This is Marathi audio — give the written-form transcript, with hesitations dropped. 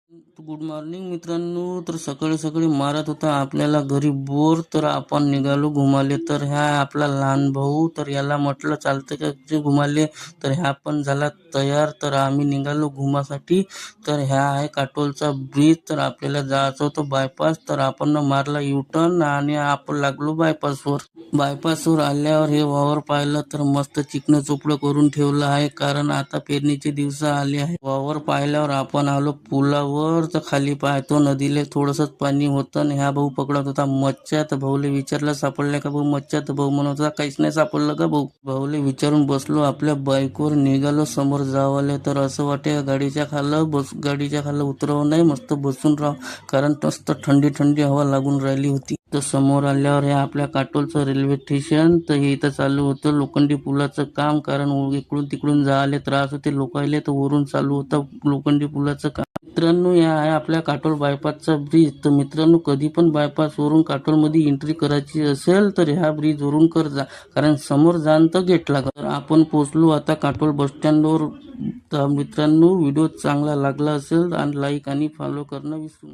गुड मॉर्निंग मित्रांनो. तर सकाळी सकाळी मारत होता आपल्याला घरी बोर, तर आपण निघालो घुमाले. तर ह्या आपला लहान भाऊ, तर याला म्हटलं चालतं का जे घुमाले, तर ह्या पण झाला तयार. तर आम्ही निघालो घुमासाठी. तर ह्या आहे काटोलचा ब्रिज. तर आपल्याला जायचं होतं बायपास, तर आपण मारला युटर्न आणि आपण लागलो बायपासवर आल्यावर हे वावर पाहिलं, तर मस्त चिकन चोपडं करून ठेवलं आहे, कारण आता पेरणीचे दिवस आले आहे. वावर पाहिल्यावर आपण आलो पुलावर. तर खाली पाहतो नदीले थोडंसंच पाणी होतं आणि ह्या भाऊ पकडत होता मच्छ्या. तर भाऊले विचारलं सापडल्या का भाऊ मच्छ्या, तर भाऊ म्हणत होता काहीच नाही सापडलं का भाऊ. भाऊले विचारून बसलो आपल्या बाईकवर, निघालो समोर जावाले. तर असं वाटे गाडीच्या खालं उतरवं नाही, मस्त बसून राह, कारण मस्त थंडी थंडी हवा लागून राहिली होती. तर समोर आल्यावर हे आपल्या काटोलचं रेल्वे स्टेशन. तर हे इथं चालू होतं लोखंडी पुलाचं काम, कारण इकडून तिकडून जायला त्रास होते लोकायले, तर वरून चालू होतं लोखंडी पुलाचं काम. मित्रांनो, या आहे आपल्या काटोल बायपासचा ब्रिज. तर मित्रांनो, कधी पण बायपास वरून काटोलमध्ये एंट्री करायची असेल तर ह्या ब्रिज वरून कर जा, कारण समोर जाण तर गेट लागत. तर आपण पोहोचलो आता काटोल बस स्टँडवर. तर मित्रांनो, व्हिडिओ चांगला लागला असेल आणि लाईक आणि फॉलो करणं विसरू